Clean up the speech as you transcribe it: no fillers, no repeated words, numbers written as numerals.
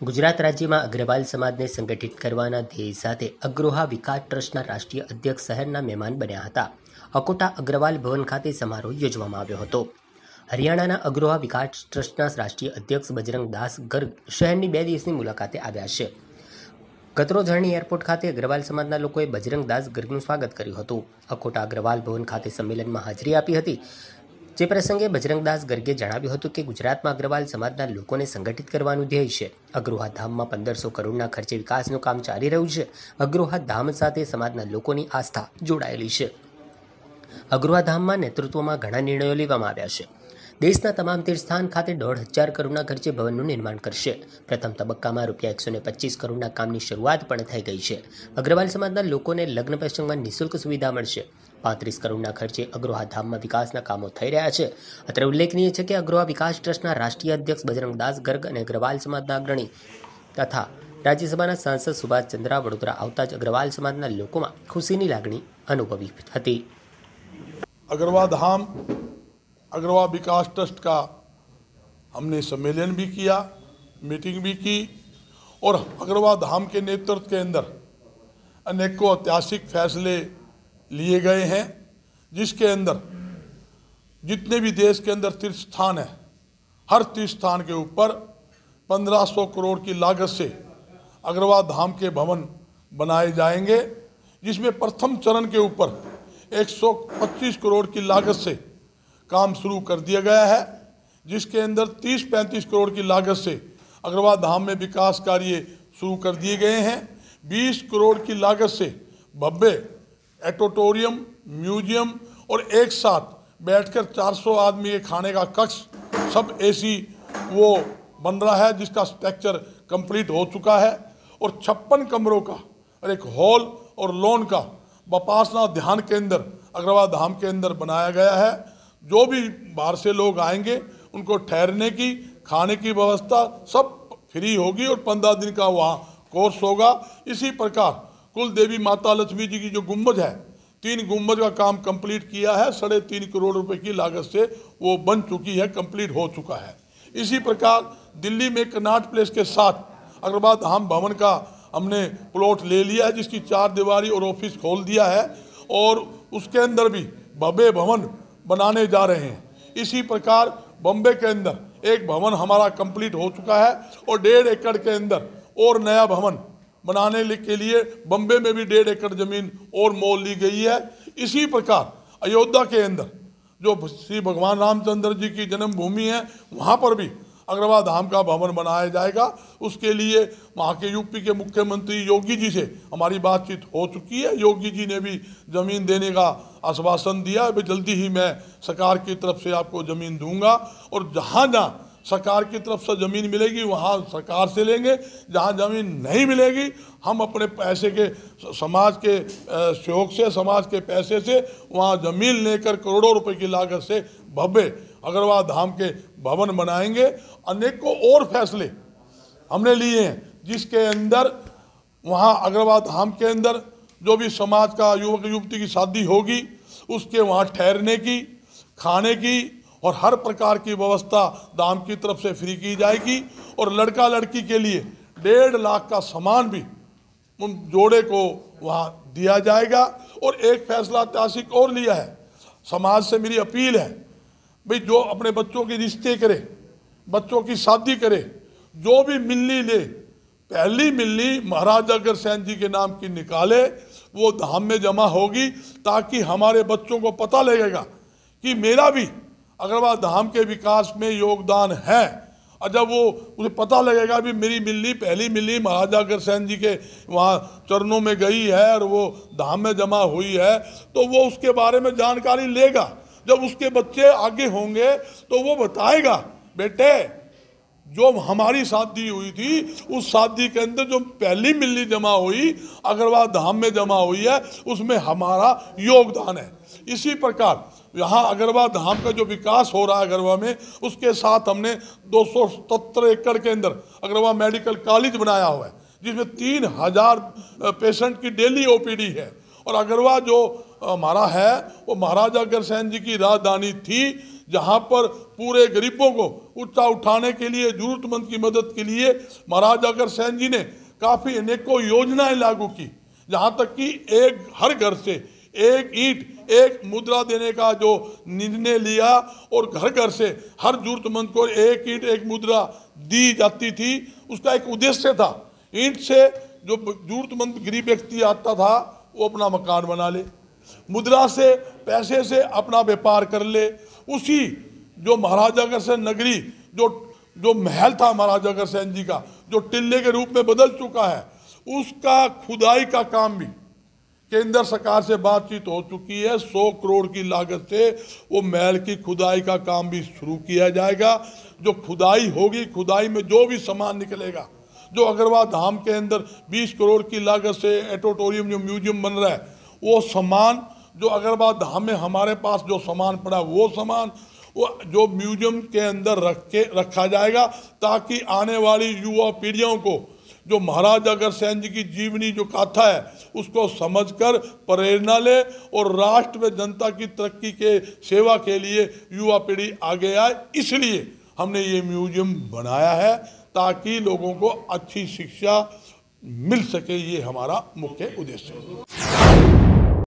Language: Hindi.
ગુજરાત રાજ્યમાં અગ્રવાલ સમાજને સંગઠિત કરવાના ધ્યેય સાથે અગ્રોહા વિકાસ ટ્રસ્ટના રાષ્ટ્રીય અધ્યક્ષ શહેરના મહેમાન બન્યા હતા. અકોટા અગ્રવાલ ભવન ખાતે સમારોહ યોજવામાં આવ્યો હતો. હરિયાણાના અગ્રોહા વિકાસ ટ્રસ્ટના રાષ્ટ્રીય અધ્યક્ષ બજરંગ દાસ ગર્ગ શહેરની 2 દિવસની મુલાકાતે આવ્યા છે. ગતરોજ હરણી એરપોર્ટ ખાતે અગ્રવાલ સમાજના લોકોએ બજરંગ દાસ ગર્ગનું સ્વાગત કર્યું હતું. અકોટા અગ્રવાલ ભવન ખાતે સંમેલનમાં હાજરી આપી હતી. જે પ્રસંગે બજરંગદાસ ગર્ગે જણાવ્યું હતું કે ગુજરાતમાં અગ્રવાલ સમાજના લોકોને સંગઠિત કરવાનું ધ્યેય છે. અગ્રોહા ધામમાં 1500 કરોડના ખર્ચે વિકાસનું કામ ચાલી રહ્યું છે. અગ્રોહા ધામ સાથે સમાજના લોકોની આસ્થા જોડાયેલી છે. અગ્રોહા ધામમાં નેતૃત્વમાં ઘણા નિર્ણયો લેવામાં આવ્યા છે. દેશના તમામ તીર્થસ્થાન ખાતે 1.5 કરોડના ખર્ચે ભવનનું નિર્માણ કરશે. પ્રથમ તબક્કામાં ₹125 કરોડના કામની શરૂઆત પણ થઈ ગઈ છે. અગ્રવાલ સમાજના લોકોને લગ્ન પ્રસંગમાં નિઃશુલ્ક સુવિધા મળશે. 35 કરોડના ખર્ચે અગ્રોહા ધામમાં વિકાસના કામો થઈ રહ્યા છે. અત્રે ઉલ્લેખનીય છે કે અગ્રોહા વિકાસ ટ્રસ્ટના રાષ્ટ્રીય અધ્યક્ષ બજરંગદાસ ગર્ગ અને અગ્રવાલ સમાજના અગ્રણી તથા રાજ્યસભાના સાંસદ સુભાષ ચંદ્રા વડોદરા આવતા જ અગ્રવાલ સમાજના લોકોમાં ખુશીની લાગણી અનુભવી હતી. अग्रवाल धाम अग्रवाल विकास ट्रस्ट का हमने सम्मेलन भी किया, मीटिंग भी की और अग्रवाल धाम के नेतृत्व के अंदर अनेकों ऐतिहासिक फैसले लिए गए हैं, जिसके अंदर जितने भी देश के अंदर तीर्थ स्थान है, हर तीर्थ स्थान के ऊपर 1500 करोड़ की लागत से अग्रवाल धाम के भवन बनाए जाएंगे, जिसमें प्रथम चरण के ऊपर 125 करोड़ की लागत से काम शुरू कर दिया गया है, जिसके अंदर 30-35 करोड़ की लागत से अग्रवाल धाम में विकास कार्य शुरू कर दिए गए हैं. 20 करोड़ की लागत से भव्य ऑडिटोरियम, म्यूजियम और एक साथ बैठकर 400 आदमी के खाने का कक्ष सब एसी वो बन रहा है, जिसका स्ट्रक्चर कंप्लीट हो चुका है और 56 कमरों का और एक हॉल और लॉन का विपासना ध्यान केंद्र अग्रवाल धाम के अंदर बनाया गया है. जो भी बाहर से लोग आएंगे उनको ठहरने की, खाने की व्यवस्था सब फ्री होगी और 15 दिन का वहाँ कोर्स होगा. इसी प्रकार कुल देवी माता लक्ष्मी जी की जो गुम्बज है, 3 गुम्बज का काम कंप्लीट किया है. 3.5 करोड़ रुपए की लागत से वो बन चुकी है, कंप्लीट हो चुका है. इसी प्रकार दिल्ली में कनॉट प्लेस के साथ अग्रवाल धाम भवन का हमने प्लॉट ले लिया है, जिसकी 4 दीवारी और ऑफिस खोल दिया है और उसके अंदर भी भव्य भवन बनाने जा रहे हैं. इसी प्रकार बम्बे के अंदर एक भवन हमारा कंप्लीट हो चुका है और 1.5 एकड़ के अंदर और नया भवन बनाने के लिए बम्बे में भी 1.5 एकड़ जमीन और मोल ली गई है. इसी प्रकार अयोध्या के अंदर जो श्री भगवान रामचंद्र जी की जन्मभूमि है, वहाँ पर भी अग्रवाल धाम का भवन बनाया जाएगा. उसके लिए वहाँ के यूपी के मुख्यमंत्री योगी जी से हमारी बातचीत हो चुकी है. योगी जी ने भी ज़मीन देने का आश्वासन दिया है. जल्दी ही मैं सरकार की तरफ से आपको ज़मीन दूंगा और जहाँ जहाँ सरकार की तरफ से ज़मीन मिलेगी वहाँ सरकार से लेंगे. जहाँ ज़मीन नहीं मिलेगी हम अपने पैसे के, समाज के सहयोग से, समाज के पैसे से वहाँ ज़मीन लेकर करोड़ों रुपए की लागत से भव्य अग्रवाल धाम के भवन बनाएंगे. अनेकों और फैसले हमने लिए हैं, जिसके अंदर वहाँ अग्रवाल धाम के अंदर जो भी समाज का युवक युवती की शादी होगी उसके वहाँ ठहरने की, खाने की और हर प्रकार की व्यवस्था धाम की तरफ से फ्री की जाएगी. और लड़का लड़की के लिए 1.5 लाख का सामान भी उन जोड़े को वहाँ दिया जाएगा. और एक फैसला ऐतिहासिक और लिया है. समाज से मेरी अपील है, भाई जो अपने बच्चों के रिश्ते करे, बच्चों की शादी करे, जो भी मिलनी ले, पहली मिलनी महाराजा अग्रसेन जी के नाम की निकाले, वो धाम में जमा होगी, ताकि हमारे बच्चों को पता लगेगा कि मेरा भी अग्रवाल धाम के विकास में योगदान है. और जब वो उसे पता लगेगा भी मेरी मिलनी, पहली मिलनी महाराजा अग्रसेन जी के वहाँ चरणों में गई है और वो धाम में जमा हुई है, तो वो उसके बारे में जानकारी लेगा. जब उसके बच्चे आगे होंगे तो वो बताएगा, बेटे जो हमारी शादी हुई थी उस शादी के अंदर जो पहली मिलनी जमा हुई अग्रवाल धाम में जमा हुई है, उसमें हमारा योगदान है. इसी प्रकार यहाँ अग्रवाल धाम का जो विकास हो रहा है अग्रवाल में, उसके साथ हमने 277 एकड़ के अंदर अग्रवाल मेडिकल कॉलेज बनाया हुआ है, जिसमें 3000 पेशेंट की डेली ओपीडी है. और अग्रवाल जो हमारा है वो महाराजा अग्रसेन जी की राजधानी थी, जहां पर पूरे गरीबों को ऊंचा उठाने के लिए, जरूरतमंद की मदद के लिए महाराजा अग्रसेन जी ने काफ़ी अनेकों योजनाएं लागू की। जहां तक कि एक हर घर से एक ईंट एक मुद्रा देने का जो निर्णय लिया और घर घर से हर जरूरतमंद को एक ईंट एक मुद्रा दी जाती थी। उसका एक उद्देश्य था, ईंट से जो जरूरतमंद गरीब व्यक्ति आता था वो अपना मकान बना ले, मुद्रा से पैसे से अपना व्यापार कर ले। उसी जो महाराजा अग्रसेन नगरी जो महल था महाराजा अग्रसेन जी का, जो टिल्ले के रूप में बदल चुका है, उसका खुदाई का काम भी केंद्र सरकार से बातचीत हो चुकी है। 100 करोड़ की लागत से वो महल की खुदाई का काम भी शुरू किया जाएगा। जो खुदाई होगी, खुदाई में जो भी सामान निकलेगा, जो अग्रवाल धाम के अंदर 20 करोड़ की लागत से एटोटोरियम जो म्यूजियम बन रहा है, वो सामान जो अग्रवाल धाम में हमारे पास जो सामान पड़ा, वो सामान वो जो म्यूजियम के अंदर रखा जाएगा, ताकि आने वाली युवा पीढ़ियों को जो महाराजा अग्रसेन जी की जीवनी जो गाथा है उसको समझकर प्रेरणा ले और राष्ट्र व जनता की तरक्की के सेवा के लिए युवा पीढ़ी आगे आए। इसलिए हमने ये म्यूजियम बनाया है ताकि लोगों को अच्छी शिक्षा मिल सके। ये हमारा मुख्य उद्देश्य है।